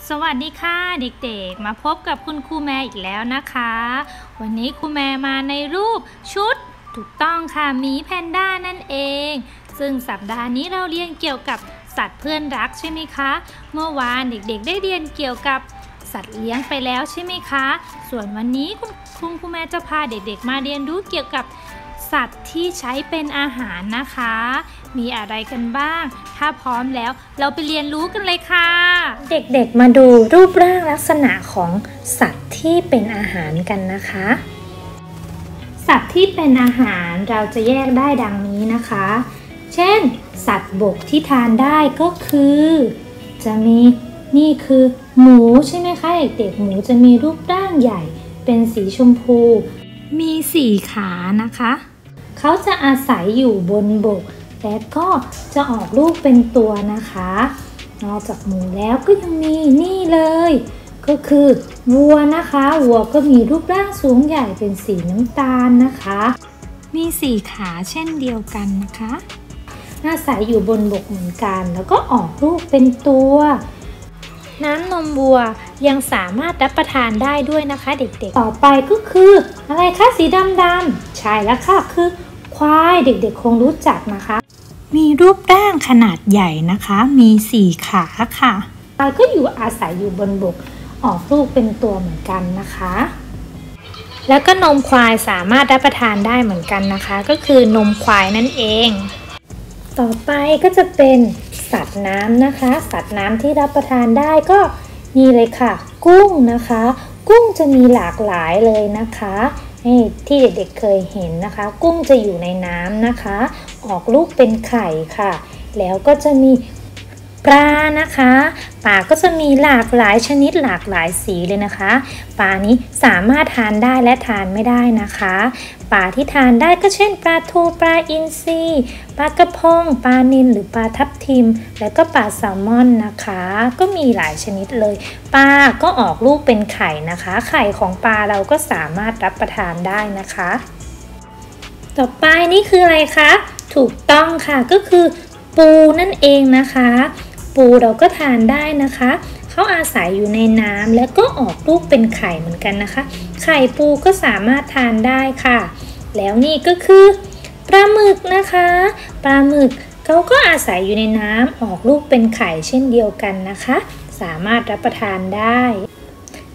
สวัสดีค่ะเด็กๆมาพบกับคุณครูแม่อีกแล้วนะคะวันนี้ครูแม่มาในรูปชุดถูกต้องค่ะหมีแพนด้านั่นเองซึ่งสัปดาห์นี้เราเรียนเกี่ยวกับสัตว์เพื่อนรักใช่ไหมคะเมื่อวานเด็กๆได้เรียนเกี่ยวกับสัตว์เลี้ยงไปแล้วใช่ไหมคะส่วนวันนี้คุณครูแม่จะพาเด็กๆมาเรียนรู้เกี่ยวกับสัตว์ที่ใช้เป็นอาหารนะคะมีอะไรกันบ้างถ้าพร้อมแล้วเราไปเรียนรู้กันเลยค่ะเด็กๆมาดูรูปร่างลักษณะของสัตว์ที่เป็นอาหารกันนะคะสัตว์ที่เป็นอาหารเราจะแยกได้ดังนี้นะคะเช่นสัตว์บกที่ทานได้ก็คือจะมีนี่คือหมูใช่ไหมคะเด็กๆหมูจะมีรูปร่างใหญ่เป็นสีชมพูมี4 ขานะคะเขาจะอาศัยอยู่บนบกและก็จะออกลูกเป็นตัวนะคะนอกจากหมูแล้วก็ยังมีนี่เลยก็คือวัวนะคะวัวก็มีรูปร่างสูงใหญ่เป็นสีน้ำตาลนะคะมี4 ขาเช่นเดียวกันนะคะอาศัยอยู่บนบกเหมือนกันแล้วก็ออกลูกเป็นตัวน้ำนมวัวยังสามารถรับประทานได้ด้วยนะคะเด็กๆต่อไปก็คืออะไรคะสีดำๆใช่แล้วค่ะคือควายเด็กๆคงรู้จักนะคะมีรูปร่างขนาดใหญ่นะคะมี4 ขาค่ะควายก็อยู่อาศัยอยู่บนบกออกลูกเป็นตัวเหมือนกันนะคะแล้วก็นมควายสามารถรับประทานได้เหมือนกันนะคะก็คือนมควายนั่นเองต่อไปก็จะเป็นสัตว์น้ำนะคะสัตว์น้ำที่รับประทานได้ก็นี่เลยค่ะกุ้งนะคะกุ้งจะมีหลากหลายเลยนะคะที่เด็กๆเคยเห็นนะคะกุ้งจะอยู่ในน้ำนะคะออกลูกเป็นไข่ค่ะแล้วก็จะมีปลานะคะปลาก็จะมีหลากหลายชนิดหลากหลายสีเลยนะคะปลานี้สามารถทานได้และทานไม่ได้นะคะปลาที่ทานได้ก็เช่นปลาทูปลาอินทรีปลากระพงปลานิลหรือปลาทับทิมแล้วก็ปลาแซลมอนนะคะก็มีหลายชนิดเลยปลาก็ออกลูกเป็นไข่นะคะไข่ของปลาเราก็สามารถรับประทานได้นะคะต่อไปนี่คืออะไรคะถูกต้องค่ะก็คือปูนั่นเองนะคะปูเราก็ทานได้นะคะเขาอาศัยอยู่ในน้ำแล้วก็ออกลูกเป็นไข่เหมือนกันนะคะไข่ปูก็สามารถทานได้ค่ะแล้วนี่ก็คือปลาหมึกนะคะปลาหมึกเขาก็อาศัยอยู่ในน้ำออกลูกเป็นไข่เช่นเดียวกันนะคะสามารถรับประทานได้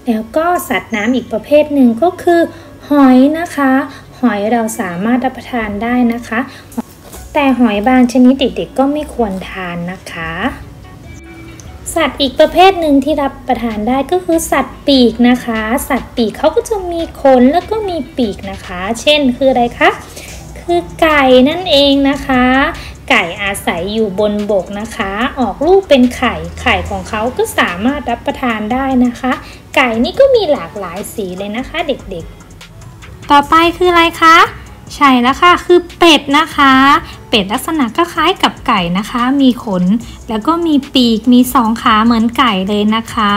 แล้วก็สัตว์น้ำอีกประเภทหนึ่งก็คือหอยนะคะหอยเราสามารถรับประทานได้นะคะแต่หอยบางชนิดเด็กๆก็ไม่ควรทานนะคะสัตว์อีกประเภทหนึ่งที่รับประทานได้ก็คือสัตว์ปีกนะคะสัตว์ปีกเขาก็จะมีขนแล้วก็มีปีกนะคะเช่นคืออะไรคะคือไก่นั่นเองนะคะไก่อาศัยอยู่บนบกนะคะออกลูกเป็นไข่ไข่ของเขาก็สามารถรับประทานได้นะคะไก่นี่ก็มีหลากหลายสีเลยนะคะเด็กๆต่อไปคืออะไรคะใช่แล้วค่ะคือเป็ดนะคะเป็ดลักษณะก็คล้ายกับไก่นะคะมีขนแล้วก็มีปีกมี2 ขาเหมือนไก่เลยนะคะ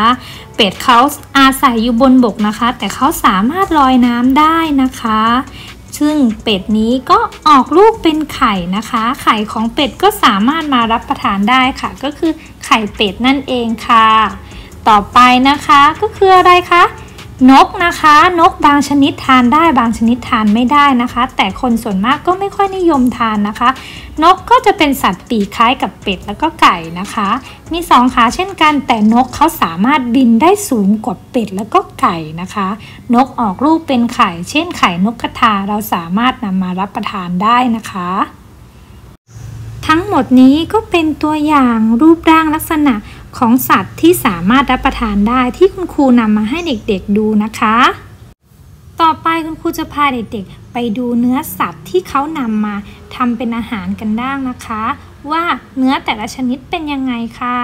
เป็ดเขาอาศัยอยู่บนบกนะคะแต่เขาสามารถลอยน้ำได้นะคะซึ่งเป็ดนี้ก็ออกลูกเป็นไข่นะคะไข่ของเป็ดก็สามารถมารับประทานได้ค่ะก็คือไข่เป็ดนั่นเองค่ะต่อไปนะคะก็คืออะไรคะนกนะคะนกบางชนิดทานได้บางชนิดทานไม่ได้นะคะแต่คนส่วนมากก็ไม่ค่อยนิยมทานนะคะนกก็จะเป็นสัตว์ปีกคล้ายกับเป็ดแล้วก็ไก่นะคะมี2 ขาเช่นกันแต่นกเขาสามารถบินได้สูงกว่าเป็ดแล้วก็ไก่นะคะนกออกลูกเป็นไข่เช่นไข่นกกระทาเราสามารถนำมารับประทานได้นะคะทั้งหมดนี้ก็เป็นตัวอย่างรูปร่างลักษณะของสัตว์ที่สามารถรับประทานได้ที่คุณครูนำมาให้เด็กๆดูนะคะต่อไปคุณครูจะพาเด็กๆไปดูเนื้อสัตว์ที่เขานำมาทำเป็นอาหารกันได้นะคะว่าเนื้อแต่ละชนิดเป็นยังไงค่ะ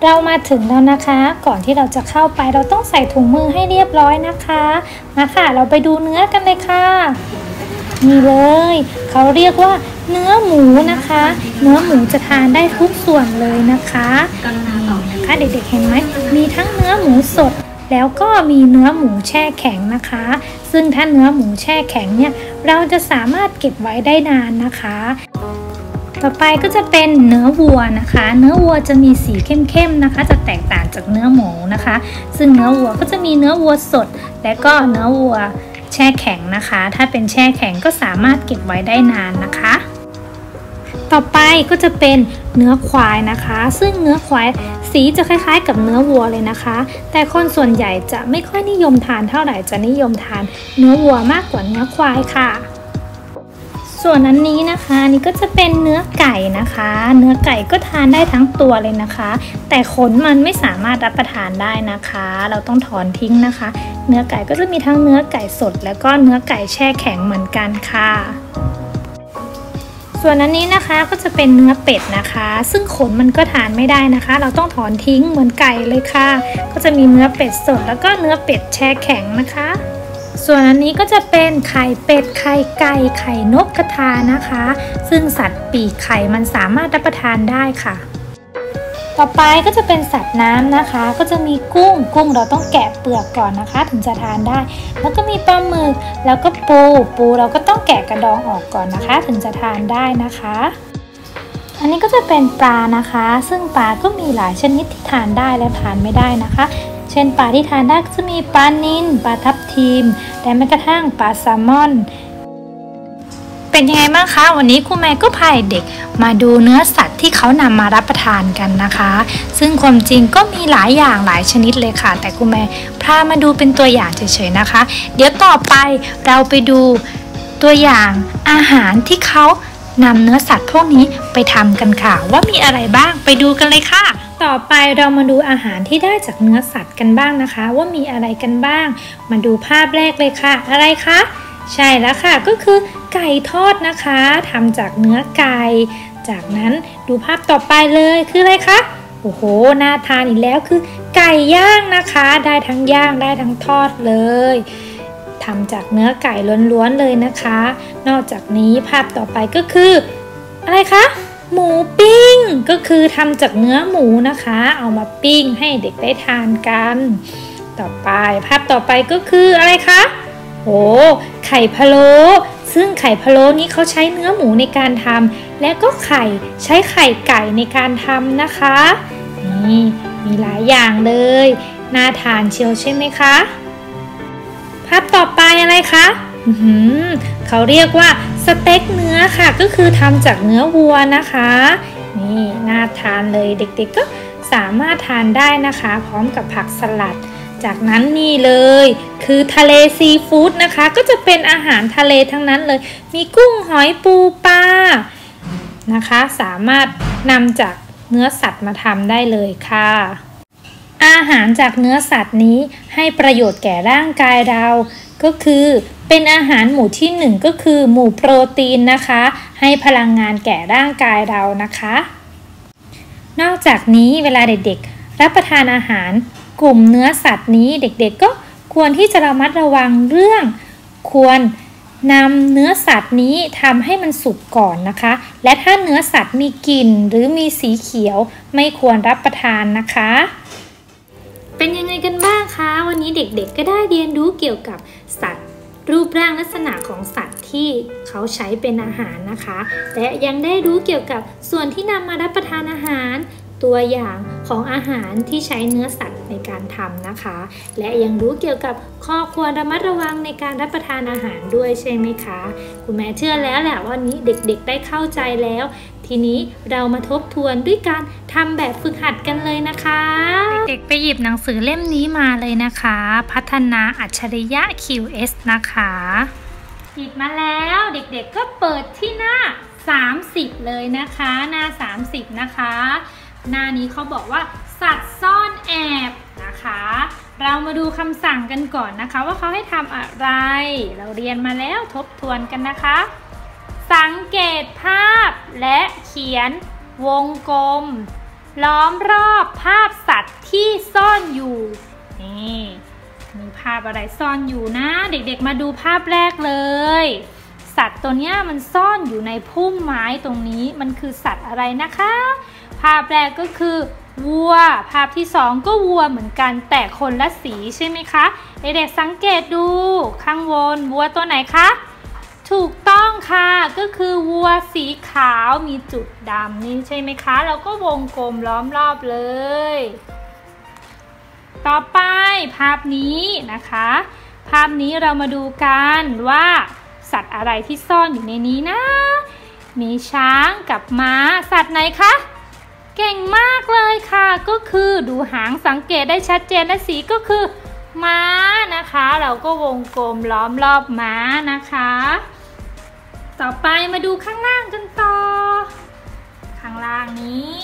เรามาถึงแล้วนะคะก่อนที่เราจะเข้าไปเราต้องใส่ถุงมือให้เรียบร้อยนะคะมาค่ะเราไปดูเนื้อกันเลยค่ะนี่เลยเขาเรียกว่าเนื้อหมูนะคะเนื้อหมูจะทานได้ทุกส่วนเลยนะคะเด็กๆเห็นไหมมีทั้งเนื้อหมูสดแล้วก็มีเนื้อหมูแช่แข็งนะคะซึ่งถ้าเนื้อหมูแช่แข็งเนี่ยเราจะสามารถเก็บไว้ได้นานนะคะ ต่อไปก็จะเป็นเนื้อวัวนะคะเนื้อวัวจะมีสีเข้มๆนะคะจะแตกต่างจากเนื้อหมูนะคะซึ่งเนื้อวัวก็จะมีเนื้อวัวสดและก็เนื้อวัวแช่แข็งนะคะถ้าเป็นแช่แข็งก็สามารถเก็บไว้ได้นานนะคะต่อไปก็จะเป็นเนื้อควายนะคะซึ่งเนื้อควายสีจะคล้ายๆกับเนื้อวัวเลยนะคะแต่คนส่วนใหญ่จะไม่ค่อยนิยมทานเท่าไหร่จะนิยมทานเนื้อวัวมากกว่าเนื้อควายค่ะส่วนอันนี้นะคะนี่ก็จะเป็นเนื้อไก่นะคะเนื้อไก่ก็ทานได้ทั้งตัวเลยนะคะแต่ขนมันไม่สามารถรับประทานได้นะคะเราต้องถอนทิ้งนะคะเนื้อไก่ก็จะมีทั้งเนื้อไก่สดแล้วก็เนื้อไก่แช่แข็งเหมือนกันค่ะส่วนอันนี้นะคะก็จะเป็นเนื้อเป็ดนะคะซึ่งขนมันก็ทานไม่ได้นะคะเราต้องถอนทิ้งเหมือนไก่เลยค่ะก็จะมีเนื้อเป็ดสดแล้วก็เนื้อเป็ดแช่แข็งนะคะส่วนอันนี้ก็จะเป็นไข่เป็ดไข่ไก่ไข่นกกระทานะคะซึ่งสัตว์ปีกไข่มันสามารถรับประทานได้ค่ะต่อไปก็จะเป็นสัตว์น้ำนะคะก็จะมีกุ้งเราต้องแกะเปลือกก่อนนะคะถึงจะทานได้แล้วก็มีปลาหมึกแล้วก็ปูเราก็ต้องแกะกระดองออกก่อนนะคะถึงจะทานได้นะคะอันนี้ก็จะเป็นปลานะคะซึ่งปลาก็มีหลายชนิดที่ทานได้และทานไม่ได้นะคะเช่นปลาที่ทานได้ก็จะมีปลานิลปลาทับทิมและแม้กระทั่งปลาแซลมอนเป็นยังไงบ้างคะวันนี้ครูแม่ก็พาเด็กมาดูเนื้อสัตว์ที่เขานำมารับประทานกันนะคะซึ่งความจริงก็มีหลายอย่างหลายชนิดเลยค่ะแต่ครูแม่พามาดูเป็นตัวอย่างเฉยๆนะคะเดี๋ยวต่อไปเราไปดูตัวอย่างอาหารที่เขานำเนื้อสัตว์พวกนี้ไปทำกันค่ะว่ามีอะไรบ้างไปดูกันเลยค่ะต่อไปเรามาดูอาหารที่ได้จากเนื้อสัตว์กันบ้างนะคะว่ามีอะไรกันบ้างมาดูภาพแรกเลยค่ะอะไรคะใช่แล้วค่ะก็คือไก่ทอดนะคะทำจากเนื้อไก่จากนั้นดูภาพต่อไปเลยคืออะไรคะโอ้โหน่าทานอีกแล้วคือไก่ย่างนะคะได้ทั้งย่างได้ทั้งทอดเลยทำจากเนื้อไก่ล้วนๆเลยนะคะนอกจากนี้ภาพต่อไปก็คืออะไรคะหมูปิ้งก็คือทำจากเนื้อหมูนะคะเอามาปิ้งให้เด็กได้ทานกันต่อไปภาพต่อไปก็คืออะไรคะโอ้ไข่พะโล้ซึ่งไข่พะโล้นี้เขาใช้เนื้อหมูในการทำและก็ใช้ไข่ไก่ในการทำนะคะนี่มีหลายอย่างเลยน่าทานเชียวใช่ไหมคะภาพต่อไปอะไรคะเขาเรียกว่าสเต็กเนื้อค่ะก็คือทำจากเนื้อวัวนะคะนี่น่าทานเลยเด็กๆก็สามารถทานได้นะคะพร้อมกับผักสลัดจากนั้นนี่เลยคือทะเลซีฟู้ดนะคะก็จะเป็นอาหารทะเลทั้งนั้นเลยมีกุ้งหอยปูปลานะคะสามารถนำจากเนื้อสัตว์มาทำได้เลยค่ะอาหารจากเนื้อสัตว์นี้ให้ประโยชน์แก่ร่างกายเราก็คือเป็นอาหารหมู่ที่1ก็คือหมู่โปรตีนนะคะให้พลังงานแก่ร่างกายเรานะคะนอกจากนี้เวลาเด็กๆรับประทานอาหารกลุ่มเนื้อสัตว์นี้เด็กๆก็ควรที่จะระมัดระวังเรื่องควรนำเนื้อสัตว์นี้ทำให้มันสุกก่อนนะคะและถ้าเนื้อสัตว์มีกลิ่นหรือมีสีเขียวไม่ควรรับประทานนะคะเป็นยังไงกันบ้างคะวันนี้เด็กๆก็ได้เรียนรู้เกี่ยวกับสัตว์รูปร่างลักษณะของสัตว์ที่เขาใช้เป็นอาหารนะคะและยังได้รู้เกี่ยวกับส่วนที่นำมารับประทานอาหารตัวอย่างของอาหารที่ใช้เนื้อสัตว์ในการทำนะคะและยังรู้เกี่ยวกับข้อควรระมัดระวังในการรับประทานอาหารด้วยใช่ไหมคะคุณแม่เชื่อแล้วแหละวันนี้เด็กๆได้เข้าใจแล้วทีนี้เรามาทบทวนด้วยการทำแบบฝึกหัดกันเลยนะคะเด็กๆไปหยิบหนังสือเล่มนี้มาเลยนะคะพัฒนาอัจฉริยะ QS นะคะหยิบมาแล้วเด็กๆก็เปิดที่หน้า30เลยนะคะหน้า30นะคะหน้านี้เขาบอกว่าสัตว์ซ่อนแอบนะคะเรามาดูคำสั่งกันก่อนนะคะว่าเขาให้ทำอะไรเราเรียนมาแล้วทบทวนกันนะคะสังเกตภาพและเขียนวงกลมล้อมรอบภาพสัตว์ที่ซ่อนอยู่นี่มีภาพอะไรซ่อนอยู่นะเด็กๆมาดูภาพแรกเลยสัตว์ตัวนี้มันซ่อนอยู่ในพุ่มไม้ตรงนี้มันคือสัตว์อะไรนะคะภาพแรกก็คือวัวภาพที่2ก็วัวเหมือนกันแต่คนละสีใช่ไหมคะเด็กๆสังเกตดูข้างบนวัวตัวไหนคะ ถูกต้องค่ะก็คือวัวสีขาวมีจุดดำนี่ใช่ไหมคะเราก็วงกลมล้อมรอบเลยต่อไปภาพนี้นะคะภาพนี้เรามาดูกันว่าสัตว์อะไรที่ซ่อนอยู่ในนี้นะมีช้างกับม้าสัตว์ไหนคะเก่งมากเลยค่ะก็คือดูหางสังเกตได้ชัดเจนและสีก็คือม้านะคะเราก็วงกลมล้อมรอบม้านะคะต่อไปมาดูข้างล่างกันต่อข้างล่างนี้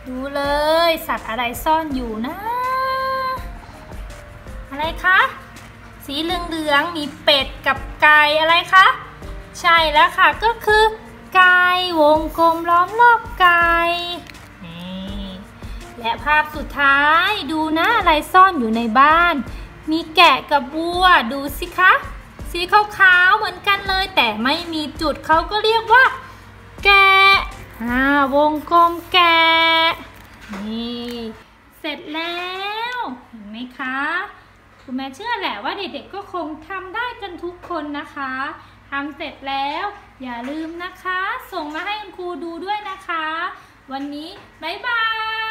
ดูเลยสัตว์อะไรซ่อนอยู่นะอะไรคะสีเหลืองๆมีเป็ดกับไก่อะไรคะใช่แล้วค่ะก็คือไก่วงกลมล้อมรอบไก่และภาพสุดท้ายดูนะอะไรซ่อนอยู่ในบ้านมีแกะกับวัวดูสิคะสีขาวๆเหมือนกันเลยแต่ไม่มีจุดเขาก็เรียกว่าแกะวงกลมแกะนี่เสร็จแล้วเห็นไหมคะคุณแม่เชื่อแหละว่าเด็กๆก็คงทำได้กันทุกคนนะคะทำเสร็จแล้วอย่าลืมนะคะส่งมาให้คุณครูดูด้วยนะคะวันนี้บ๊ายบาย